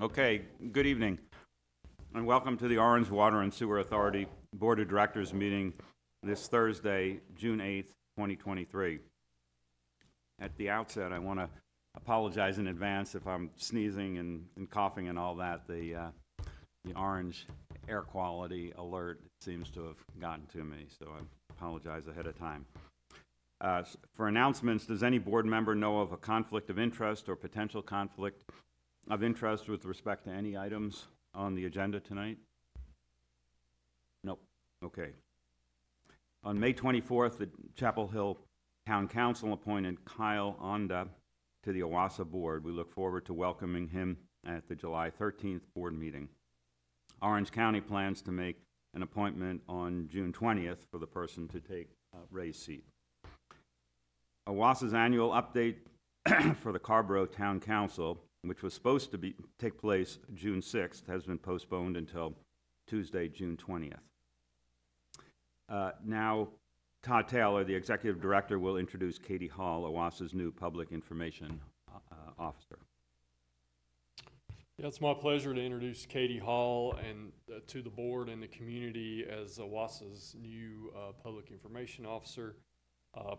Okay, good evening, and welcome to the Orange Water and Sewer Authority Board of Directors meeting this Thursday, June 8th, 2023. At the outset, I want to apologize in advance if I'm sneezing and coughing and all that. The orange air quality alert seems to have gotten to me, so I apologize ahead of time. For announcements, does any board member know of a conflict of interest or potential conflict of interest with respect to any items on the agenda tonight? Nope. Okay. On May 24th, the Chapel Hill Town Council appointed Kyle Onda to the OWASA board. We look forward to welcoming him at the July 13th board meeting. Orange County plans to make an appointment on June 20th for the person to take Ray's seat. OWASA's annual update for the Carborough Town Council, which was supposed to take place June 6th, has been postponed until Tuesday, June 20th. Now, Todd Taylor, the Executive Director, will introduce Katie Hall, OWASA's new Public Information Officer. Yeah, it's my pleasure to introduce Katie Hall and to the board and the community as OWASA's new Public Information Officer.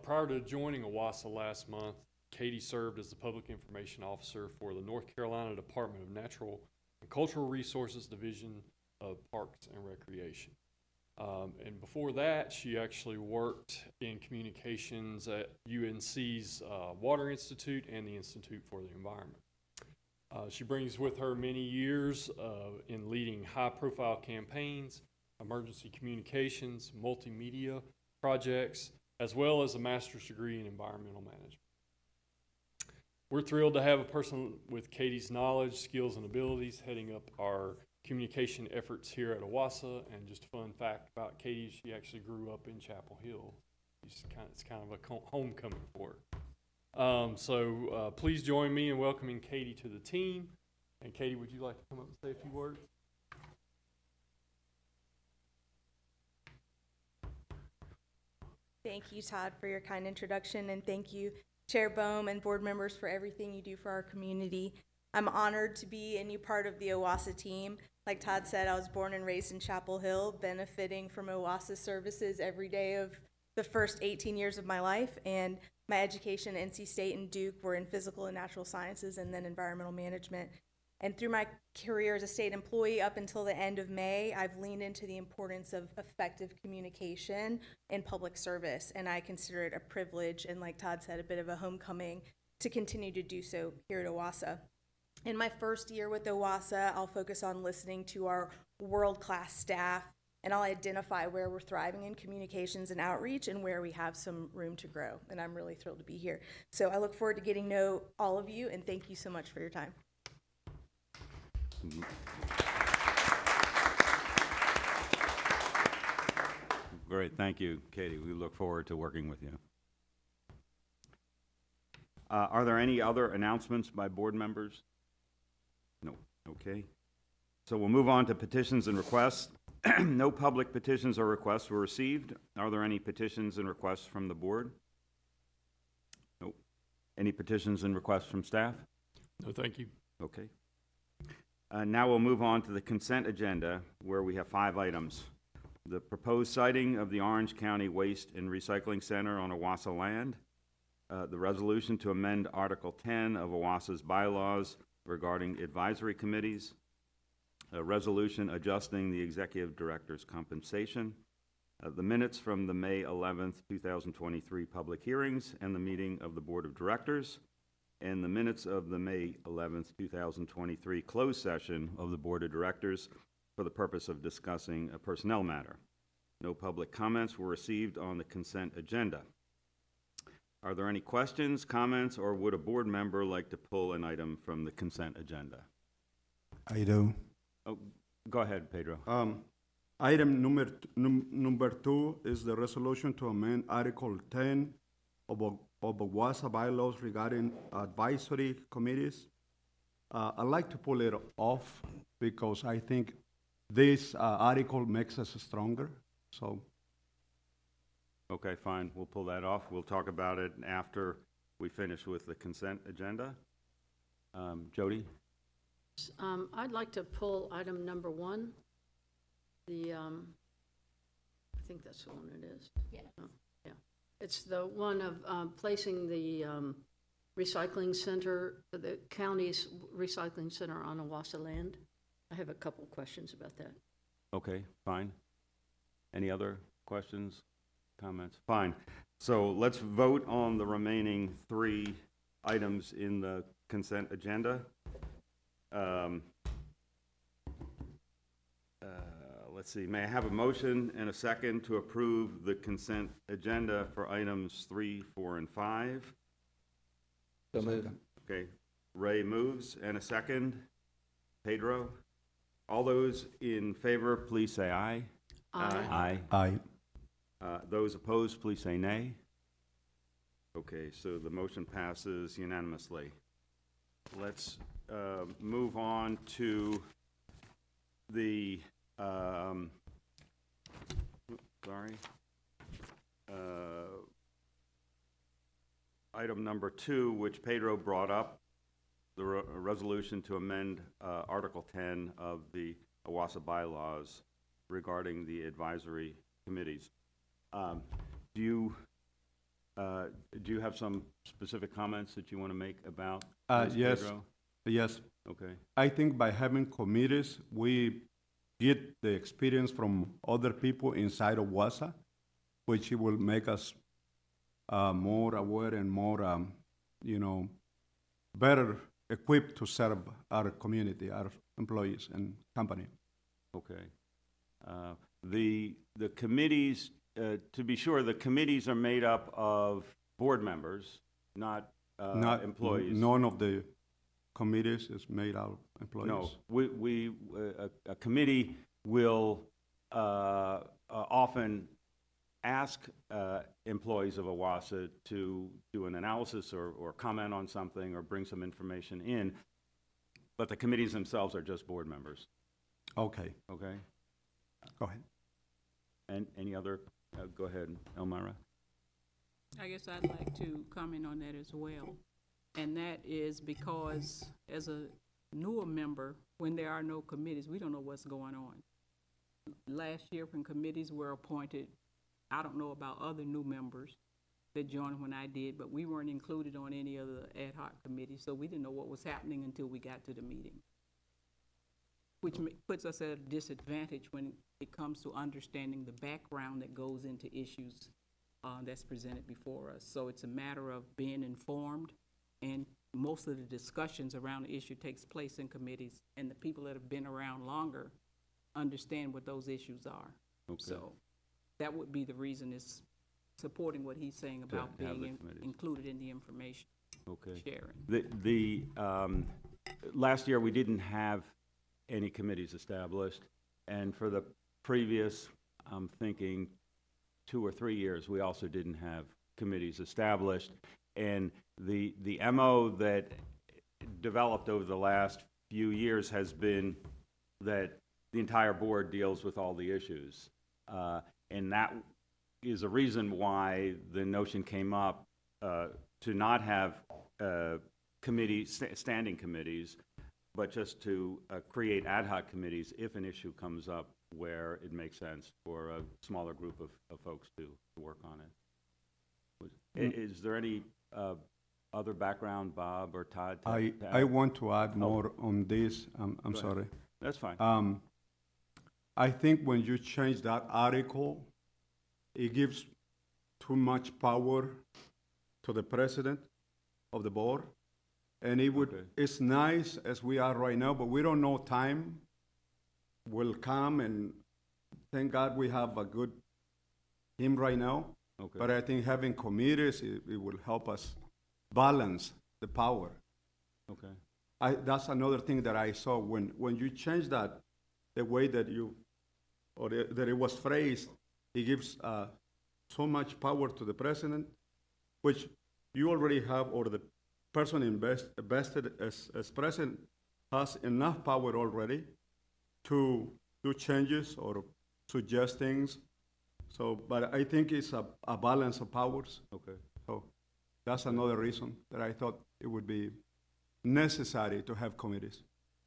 Prior to joining OWASA last month, Katie served as the Public Information Officer for the North Carolina Department of Natural and Cultural Resources Division of Parks and Recreation. And before that, she actually worked in communications at UNC's Water Institute and the Institute for the Environment. She brings with her many years in leading high-profile campaigns, emergency communications, multimedia projects, as well as a master's degree in environmental management. We're thrilled to have a person with Katie's knowledge, skills, and abilities heading up our communication efforts here at OWASA. And just a fun fact about Katie, she actually grew up in Chapel Hill. It's kind of a homecoming for her. Please join me in welcoming Katie to the team. And Katie, would you like to come up and say a few words? Thank you, Todd, for your kind introduction, and thank you, Chair Bohm and board members, for everything you do for our community. I'm honored to be a new part of the OWASA team. Like Todd said, I was born and raised in Chapel Hill, benefiting from OWASA services every day of the first 18 years of my life, and my education at NC State and Duke were in physical and natural sciences and then environmental management. And through my career as a state employee up until the end of May, I've leaned into the importance of effective communication in public service, and I consider it a privilege and, like Todd said, a bit of a homecoming to continue to do so here at OWASA. In my first year with OWASA, I'll focus on listening to our world-class staff, and I'll identify where we're thriving in communications and outreach and where we have some room to grow, and I'm really thrilled to be here. So I look forward to getting to know all of you, and thank you so much for your time. Great, thank you, Katie. We look forward to working with you. Are there any other announcements by board members? No. Okay. So we'll move on to petitions and requests. No public petitions or requests were received. Are there any petitions and requests from the board? Nope. Any petitions and requests from staff? No, thank you. Okay. Now we'll move on to the consent agenda, where we have 5 items. The proposed siting of the Orange County Waste and Recycling Center on OWASA land, the resolution to amend Article 10 of OWASA's bylaws regarding advisory committees, a resolution adjusting the executive director's compensation, the minutes from the May 11th, 2023 public hearings and the meeting of the Board of Directors, and the minutes of the May 11th, 2023 closed session of the Board of Directors for the purpose of discussing a personnel matter. No public comments were received on the consent agenda. Are there any questions, comments, or would a board member like to pull an item from the consent agenda? I do. Oh, go ahead, Pedro. Item number 2 is the resolution to amend Article 10 of OWASA bylaws regarding advisory committees. I'd like to pull it off because I think this article makes us stronger. So. Okay, fine. We'll pull that off. We'll talk about it after we finish with the consent agenda. Jody? I'd like to pull item number 1. I think that's the one it is. Yeah. Oh, yeah. It's the one of placing the recycling center, the county's recycling center on OWASA land. I have a couple questions about that. Okay, fine. Any other questions, comments? Fine. So let's vote on the remaining 3 items in the consent agenda. Let's see, may I have a motion and a second to approve the consent agenda for items 3, 4, and 5? So moved. Okay, Ray moves, and a second. Pedro? All those in favor, please say aye. Aye. Aye. Aye. Those opposed, please say nay. Okay, so the motion passes unanimously. Let's move on to the, item number 2, which Pedro brought up, the resolution to amend Article 10 of the OWASA bylaws regarding the advisory committees. Do you have some specific comments that you want to make about this, Yes. Pedro? Yes, Okay, I think by having committees, we get the experience from other people inside of WASA, which it will make us more aware and more, better equipped to serve our community, our employees and company. okay. The committees, to be sure, the committees are made up of board members, not employees. None of the committees is made out of employees. No, a committee will often ask employees of OWASA to do an analysis or comment on something or bring some information in, but the committees themselves are just board members, Okay, okay? go ahead. And any other, go ahead, Elmira. I guess I'd like to comment on that as well. And that is because as a newer member, when there are no committees, we don't know what's going on. Last year when committees were appointed, I don't know about other new members that joined when I did, but we weren't included on any of the ad hoc committees, so we didn't know what was happening until we got to the meeting, which puts us at a disadvantage when it comes to understanding the background that goes into issues that's presented before us. So it's a matter of being informed, and most of the discussions around the issue takes place in committees, and the people that have been around longer understand what those issues are. Okay. So that would be the reason, is supporting what he's saying about have the being committees. included in the information Okay. sharing. The last year, we didn't have any committees established, and for the previous, I'm thinking, 2 or 3 years, we also didn't have committees established. And the MO that developed over the last few years has been that the entire board deals with all the issues. And that is a reason why the notion came up to not have standing committees, but just to create ad hoc committees if an issue comes up where it makes sense for a smaller group of folks to work on it. Is there any other background, Bob or Todd? I add? want to add more on this. I'm Go ahead. sorry. That's fine. I think when you change that article, it gives too much power to the president of the board. And Okay. it's nice as we are right now, but we don't know time will come, and thank God we have a good team right now. Okay. But I think having committees, it will help us balance the power. Okay. That's another thing that I saw when you change that, the way that that it was phrased, it gives so much power to the president, which you already have, or the person invested as president has enough power already to do changes or suggest things. So, but I think it's a balance of powers. Okay. So that's another reason that I thought it would be necessary to have committees.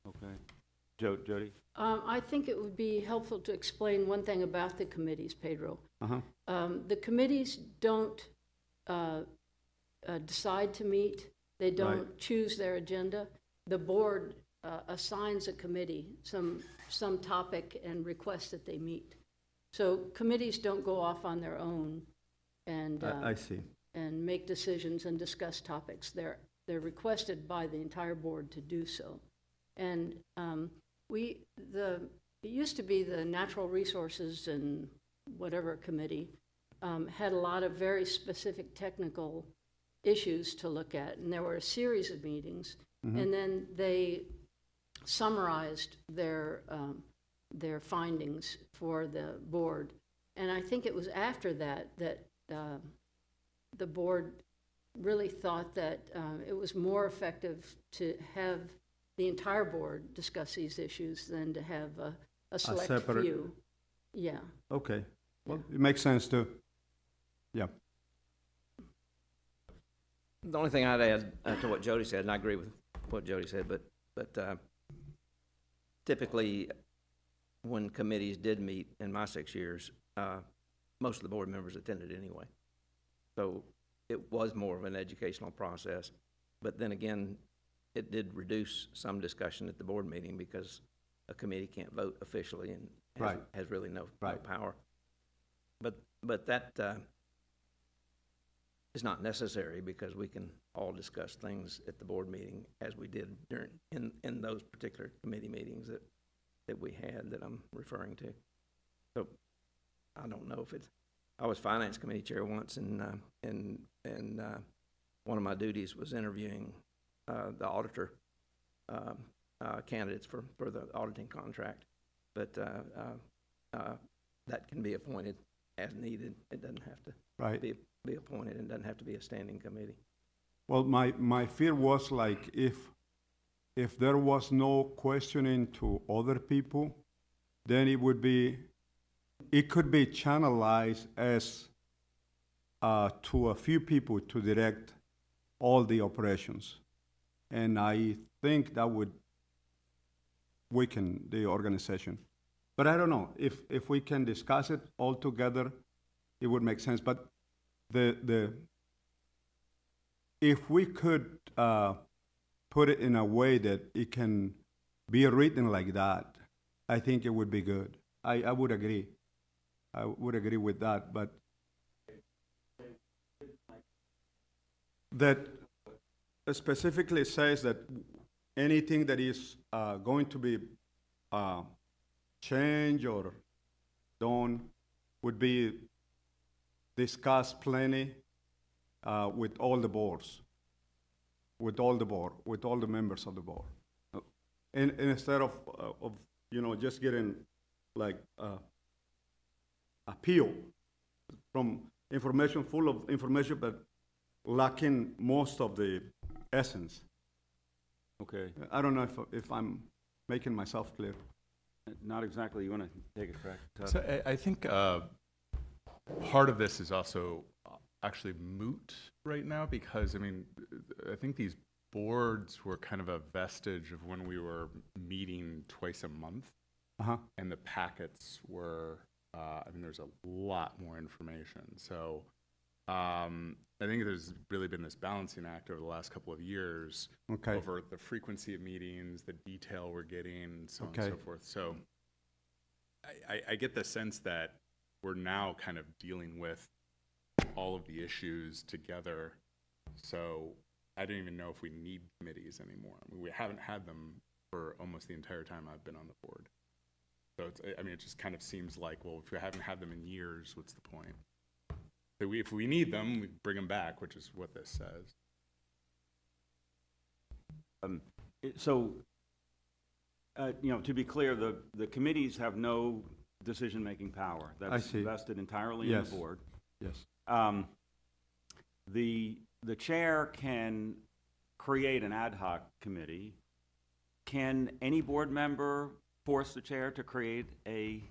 Okay. Jody? I think it would be helpful to explain one thing about the committees, Pedro. Uh-huh. The committees don't decide to meet. They don't Right. choose their agenda. The board assigns a committee some topic and requests that they meet. So committees don't go off on their own and I see. and make decisions and discuss topics. They're requested by the entire board to do so. And it used to be the Natural Resources and whatever committee had a lot of very specific technical issues to look at, and there were a series of meetings, and then they summarized their findings for the board. And I think it was after that the board really thought that it was more effective to have the entire board discuss these issues than to have a select separate- few. Yeah. Okay. Well, it makes sense too. Yeah. The only thing I'd add to what Jody said, and I agree with what Jody said, but typically, when committees did meet in my 6 years, most of the board members attended anyway. So it was more of an educational process. But then again, it did reduce some discussion at the board meeting because a committee can't vote officially and Right. has really no Right. power. But that is not necessary because we can all discuss things at the board meeting as we did in those particular committee meetings that we had that I'm referring to. So I don't know if it's, I was finance committee chair once, and one of my duties was interviewing the auditor candidates for the auditing contract. But that can be appointed as needed. It doesn't have to Right. be appointed, and doesn't have to be a standing committee. Well, my fear was like if there was no questioning to other people, then it could be channelized as to a few people to direct all the operations. And I think that would weaken the organization. But I don't know, if we can discuss it all together, it would make sense. But if we could put it in a way that it can be written like that, I think it would be good. I would agree. I would agree with that, but that specifically says that anything that is going to be changed or done would be discussed plenty with all the boards, with all the members of the board. And instead of just getting like appeal from information, full of information, but lacking most of the essence. Okay. I don't know if I'm making myself clear. Not exactly. You want to take a crack? Todd? So I think part of this is also actually moot right now because, I mean, I think these boards were kind of a vestige of when we were meeting twice a month. Uh-huh. And the packets were, there's a lot more information. So I think there's really been this balancing act over the last couple of years Okay. over the frequency of meetings, the detail we're getting, so on and Okay. so forth. So I get the sense that we're now kind of dealing with all of the issues together. So I don't even know if we need committees anymore. I mean, we haven't had them for almost the entire time I've been on the board. So it just kind of seems like, well, if we haven't had them in years, what's the point? So if we need them, we bring them back, which is what this says. To be clear, the committees have no decision-making power. That's see. vested entirely in Yes. the board. Yes. The chair can create an ad hoc committee. Can any board member force the chair to create a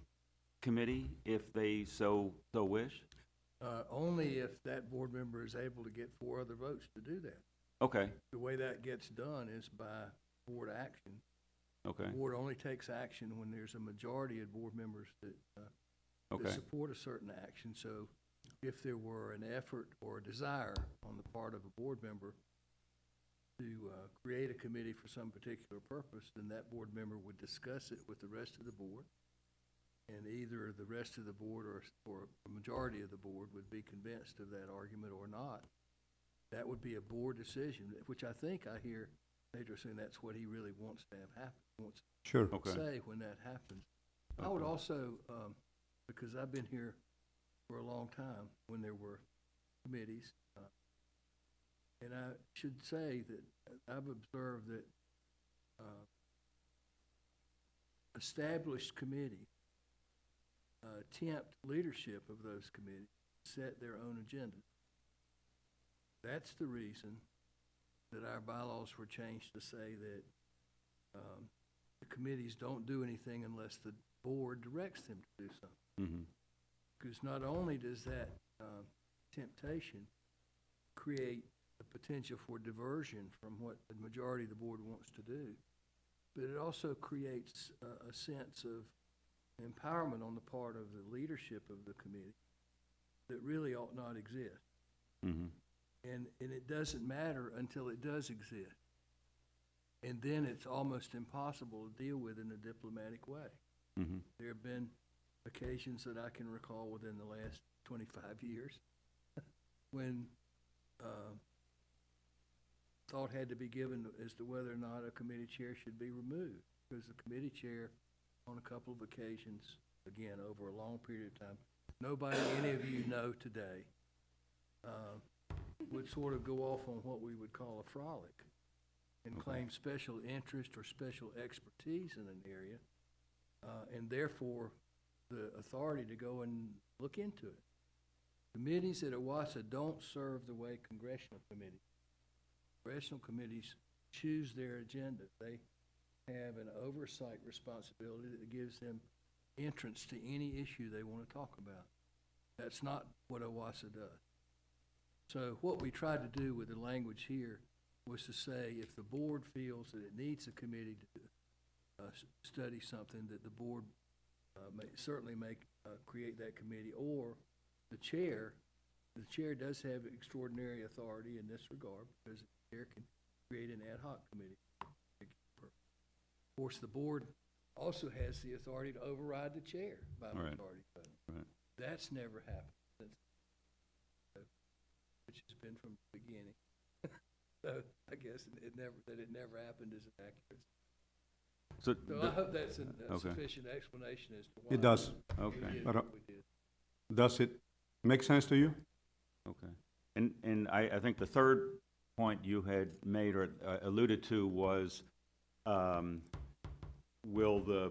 committee if they so wish? Only if that board member is able to get 4 other votes to do that. Okay, The way that gets done is by board action. Okay, The board only takes action when there's a majority of board members that okay, support a certain action. So if there were an effort or a desire on the part of a board member to create a committee for some particular purpose, then that board member would discuss it with the rest of the board. And either the rest of the board or a majority of the board would be convinced of that argument or not. That would be a board decision, which I think I hear Pedro saying that's what he really wants to have happen, wants Sure. okay. to say when that happens. I would Okay. also, because I've been here for a long time when there were committees, and I should say that I've observed that established committees attempt leadership of those committees, set their own agendas. That's the reason that our bylaws were changed to say that the committees don't do anything unless the board directs them to do something. Mm-hmm. Because not only does that temptation create the potential for diversion from what the majority of the board wants to do, but it also creates a sense of empowerment on the part of the leadership of the committee that really ought not exist. Mm-hmm. And it doesn't matter until it does exist. And then it's almost impossible to deal with in a diplomatic way. Mm-hmm. There have been occasions that I can recall within the last 25 years when thought had to be given as to whether or not a committee chair should be removed, because the committee chair on a couple of occasions, again, over a long period of time, nobody any of you know today would sort of go off on what we would call a frolic and claim special interest or special expertise in an area, and therefore the authority to go and look into it. Committees at OWASA don't serve the way congressional committees. Congressional committees choose their agenda. They have an oversight responsibility that gives them entrance to any issue they want to talk about. That's not what OWASA does. So what we tried to do with the language here was to say if the board feels that it needs a committee to study something, that the board may create that committee, or the chair does have extraordinary authority in this regard, because the chair can create an ad hoc committee. Of course, the board also has the authority to override the chair by majority vote. Right. That's never happened since, which has been from the beginning. So I guess it never happened is accurate. So, So I hope that's a Okay. sufficient explanation as to why. It does. we okay, did But, what we did. Does it make sense to you? okay. And I think the third point you had made or alluded to was, will the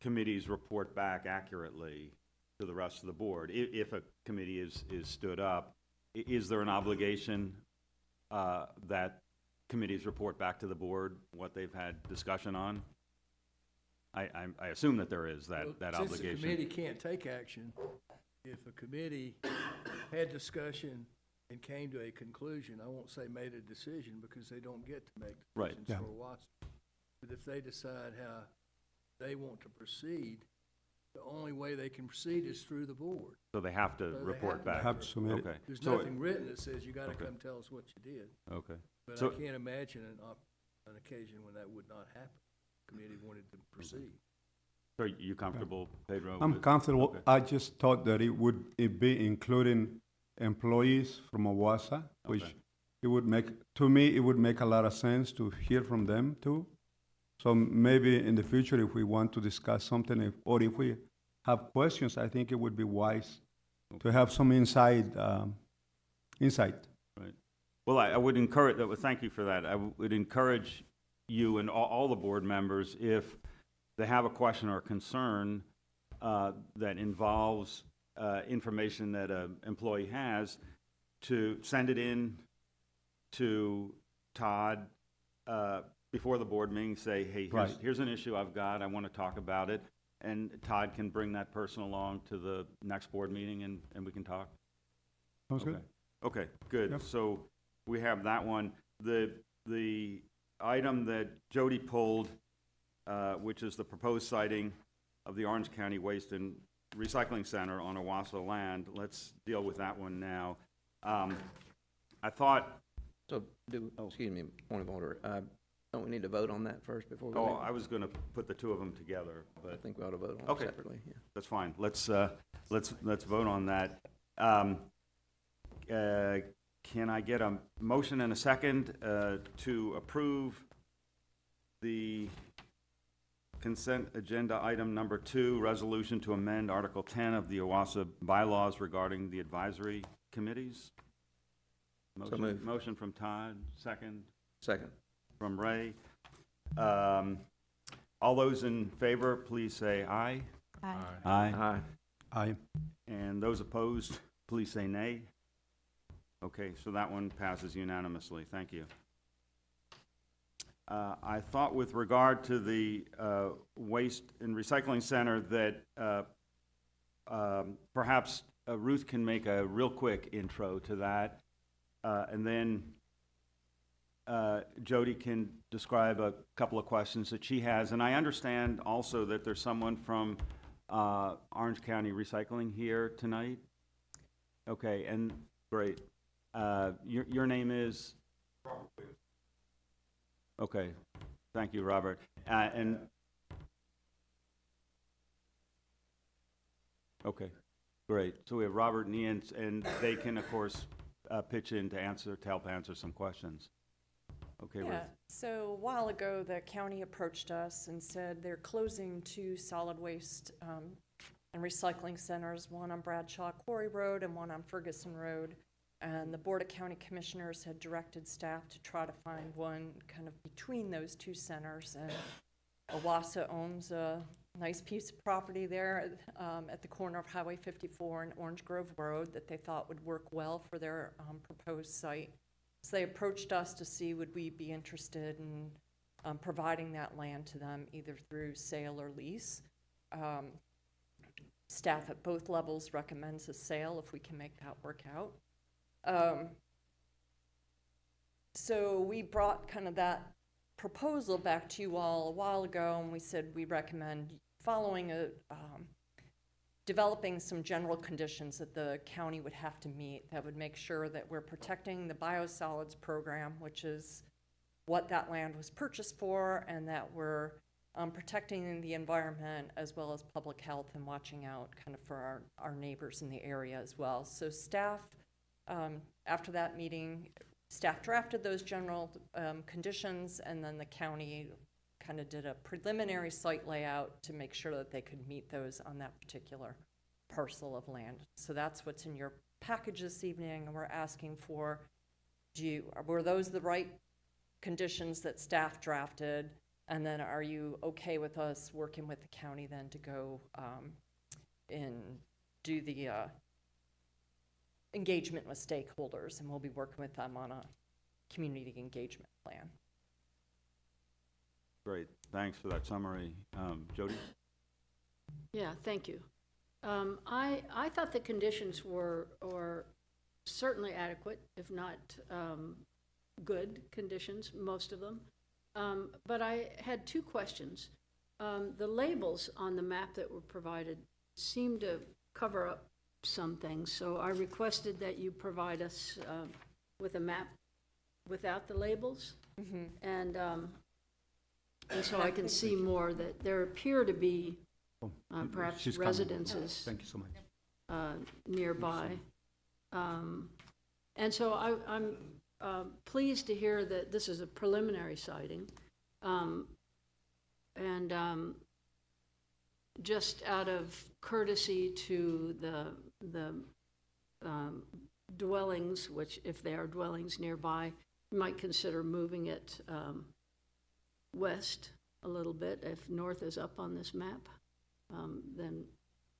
committees report back accurately to the rest of the board? If a committee is stood up, is there an obligation that committees report back to the board what they've had discussion on? I assume that there is that Well, obligation. Since the committee can't take action, if a committee had discussion and came to a conclusion, I won't say made a decision, because they don't get to make Right. decisions Yeah. for OWASA. But if they decide how they want to proceed, the only way they can proceed is through the board. So they have to So they report have to back? Have to submit it. Okay. There's So- nothing written that says you gotta Okay. come tell us what you did. Okay. But So- I can't imagine an occasion when that would not happen. The committee wanted to proceed. So are you comfortable, Pedro? I'm with- comfortable. Okay. I just thought that it be including employees from OWASA, which Okay. it would make, to me, it would make a lot of sense to hear from them too. So maybe in the future, if we want to discuss something, or if we have questions, I think it would be wise to have some insight. Right. Well, I would encourage, thank you for that. I would encourage you and all the board members, if they have a question or concern that involves information that an employee has, to send it in to Todd before the board meeting, say, hey, Right. here's an issue I've got, I want to talk about it. And Todd can bring that person along to the next board meeting and we can talk. Sounds good? Okay. Okay, good. Yep. So we have that one. The item that Jody pulled which is the proposed siting of the Orange County Waste and Recycling Center on OWASA land. Let's deal with that one now. I thought, So, excuse me, point of order. Don't we need to vote on that first before we? oh, I was gonna put the two of them together, I but think we ought to vote on them Okay. separately, yeah. that's fine. Let's vote on that. Can I get a motion and a second to approve the consent agenda item number 2, resolution to amend Article 10 of the OWASA bylaws regarding the advisory committees? So moved. Motion from Todd, second Second. from Ray. All those in favor, please say aye. Aye. Aye. Aye. Aye. And those opposed, please say nay. Okay, so that one passes unanimously. Thank you. I thought with regard to the Waste and Recycling Center that perhaps Ruth can make a real quick intro to that. And then Jody can describe a couple of questions that she has. And I understand also that there's someone from Orange County Recycling here tonight? Okay, and great. Your name is? Robert. Okay, thank you, Robert. And okay, great. So we have Robert and Ian, and they can, of course, pitch in to help answer some questions. Okay, Ruth. Yeah, so a while ago, the county approached us and said they're closing 2 solid waste and recycling centers, one on Bradshaw Quarry Road and one on Ferguson Road. And the Board of County Commissioners had directed staff to try to find one kind of between those 2 centers. And OWASA owns a nice piece of property there at the corner of Highway 54 and Orange Grove Road that they thought would work well for their proposed site. So they approached us to see would we be interested in providing that land to them either through sale or lease. Staff at both levels recommends a sale if we can make that work out. So we brought kind of that proposal back to you all a while ago, and we said we recommend following developing some general conditions that the county would have to meet that would make sure that we're protecting the biosolids program, which is what that land was purchased for, and that we're protecting the environment as well as public health and watching out kind of for our neighbors in the area as well. So staff, after that meeting, staff drafted those general conditions, and then the county kind of did a preliminary site layout to make sure that they could meet those on that particular parcel of land. So that's what's in your package this evening, and we're asking for, were those the right conditions that staff drafted? And then are you okay with us working with the county then to go and do the engagement with stakeholders, and we'll be working with them on a community engagement plan. Great, thanks for that summary. Jody? Yeah, thank you. I thought the conditions were certainly adequate, if not good conditions, most of them. But I had 2 questions. The labels on the map that were provided seem to cover up some things, so I requested that you provide us with a map without the labels. Mm-hmm. And so I can see more that there appear to be perhaps She's coming. residences Thank you so much. nearby. And so I'm pleased to hear that this is a preliminary sighting. Just out of courtesy to the dwellings, which if they are dwellings nearby, you might consider moving it west a little bit. If north is up on this map, then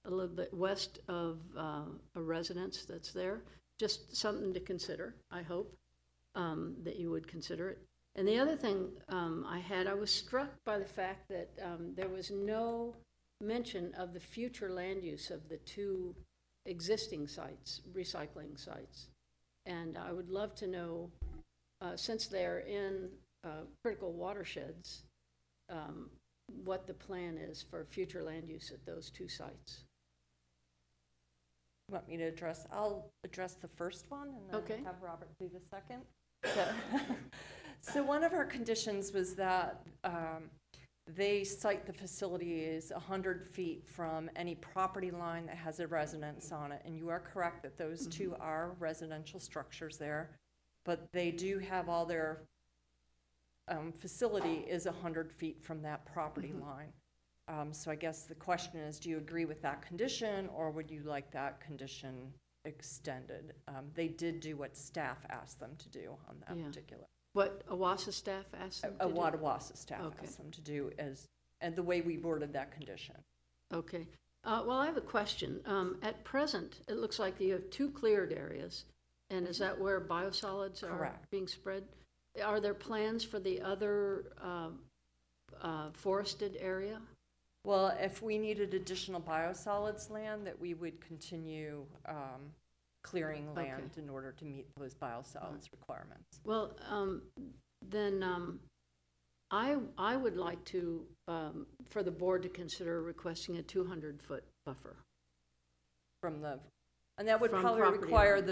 a little bit west of a residence that's there. Just something to consider, I hope, that you would consider it. And the other thing I was struck by the fact that there was no mention of the future land use of the 2 existing sites, recycling sites. And I would love to know, since they're in critical watersheds, what the plan is for future land use at those two sites. Want me to address, I'll address the first one and Okay. then have Robert do the second. So, so one of our conditions was that they cite the facility is 100 feet from any property line that has a residence on it. And you are correct that those two are residential structures there, but they do have all their facility is 100 feet from that property line. So I guess the question is, do you agree with that condition, or would you like that condition extended? They did do what staff asked them to do on that Yeah. particular. What OWASA staff asked them to do? What OWASA staff Okay. asked them to do and the way we worded that condition. Okay. Well, I have a question. At present, it looks like you have two cleared areas, and is that where biosolids are Correct. being spread? Are there plans for the other forested area? Well, if we needed additional biosolids land, that we would continue clearing land in order to meet those biosolids requirements. Well, then I would like to, for the board to consider requesting a 200-foot buffer. And that would From probably property require line.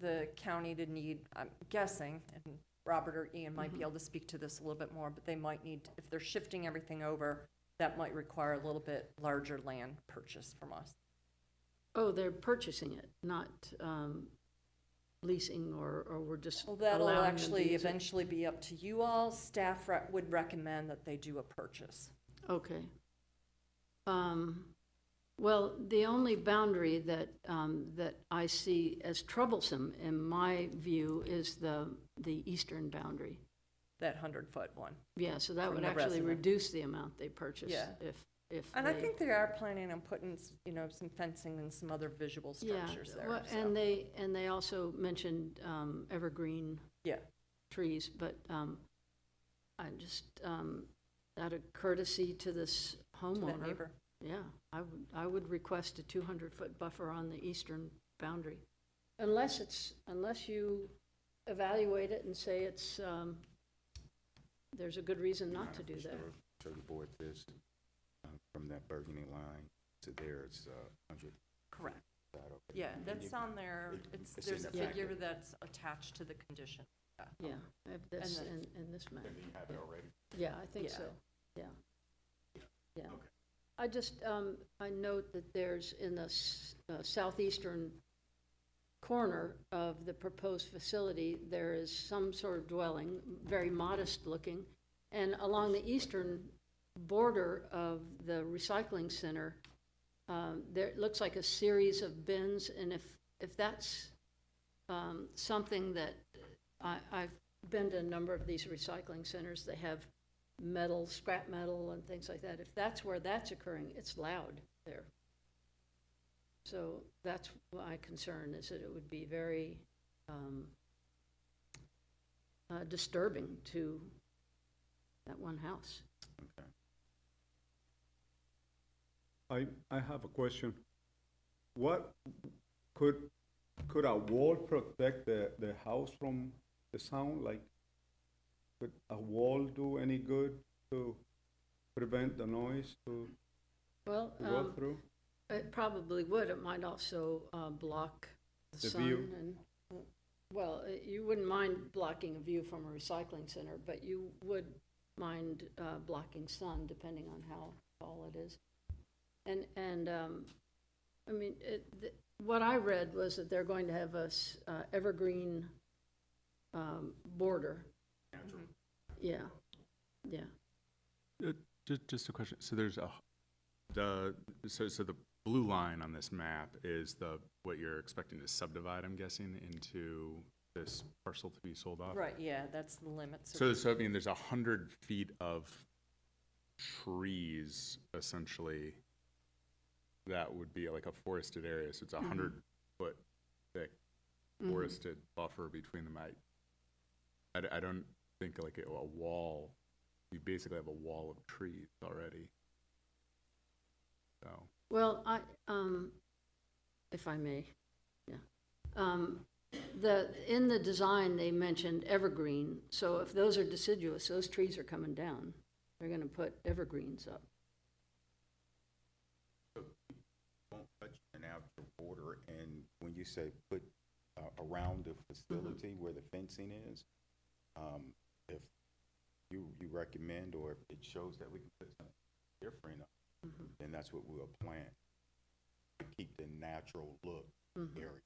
the county to need, I'm guessing, and Robert or Ian might be able to speak to this a little bit more, but they might need, if they're shifting everything over, that might require a little bit larger land purchase from us. Oh, they're purchasing it, not leasing, or we're just Well, allowing that'll them to actually use it? eventually be up to you all. Staff would recommend that they do a purchase. Okay. Well, the only boundary that I see as troublesome in my view is the eastern boundary. That 100-foot one. Yeah, so that From would the actually resident. reduce the amount they purchase Yeah. if And I they- think they are planning on putting, some fencing and some other visual structures there. well, so. and they also mentioned evergreen Yeah. trees, but I just out of courtesy to this To that homeowner, neighbor. yeah, I would request a 200-foot buffer on the eastern boundary, unless you evaluate it and say it's there's a good reason not to do that. Show the board this, from that burgundy line to there, it's 100. Correct. Okay. Yeah, that's on there. It's There's a in the figure packet. that's attached to the condition. Yeah, I have this And in this map. You have it already? Yeah, I think Yeah. so, yeah. I just, I note that there's in the southeastern corner of the proposed facility, there is some sort of dwelling, very modest looking, and along the eastern border of the recycling center, there, it looks like a series of bins, and if that's something that, I've been to a number of these recycling centers, they have metal, scrap metal and things like that. If that's where that's occurring, it's loud there. So that's my concern, is that it would be very disturbing to that one house. Okay. I have a question. What could a wall protect the house from the sound? Like, could a wall do any good to prevent the noise to Well, go through? it probably would. It might also block the The sun view. and, well, you wouldn't mind blocking a view from a recycling center, but you would mind blocking sun, depending on how tall it is. And I mean, what I read was that they're going to have a evergreen border. Yeah, yeah. Just a question. So there's so the blue line on this map is what you're expecting to subdivide, I'm guessing, into this parcel to be sold off? Right, yeah, that's the limits. So I mean, there's 100 feet of trees, essentially, that would be like a forested area. So it's 100-foot thick forested buffer between them. I don't think like a wall, you basically have a wall of trees already. So, Well, if I may, yeah. In the design, they mentioned evergreen, so if those are deciduous, those trees are coming down. They're gonna put evergreens up. Won't touch an outer border, and when you say put around the facility where the fencing is, if you recommend, or if it shows that we can put something different up, then that's what we'll plant. Keep the natural look area.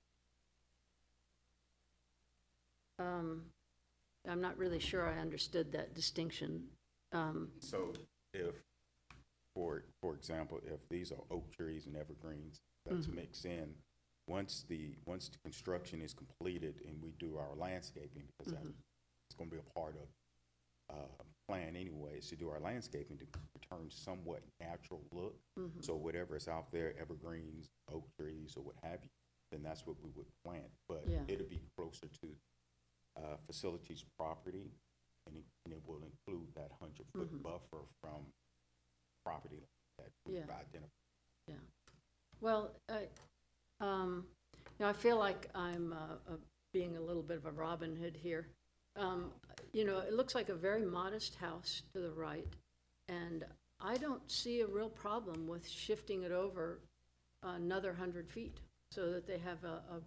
I'm not really sure I understood that distinction. So if, for example, if these are oak trees and evergreens that's mixed in, once the construction is completed and we do our landscaping, because that's gonna be a part of plan anyways, to do our landscaping to return somewhat natural look. So whatever is out there, evergreens, oak trees, or what have you, then that's what we would plant. But Yeah. it'll be closer to facilities property, and it will include that 100-foot buffer from property that we've Yeah. identified. Yeah. Well, I feel like I'm being a little bit of a Robin Hood here. It looks like a very modest house to the right, and I don't see a real problem with shifting it over another 100 feet so that they have a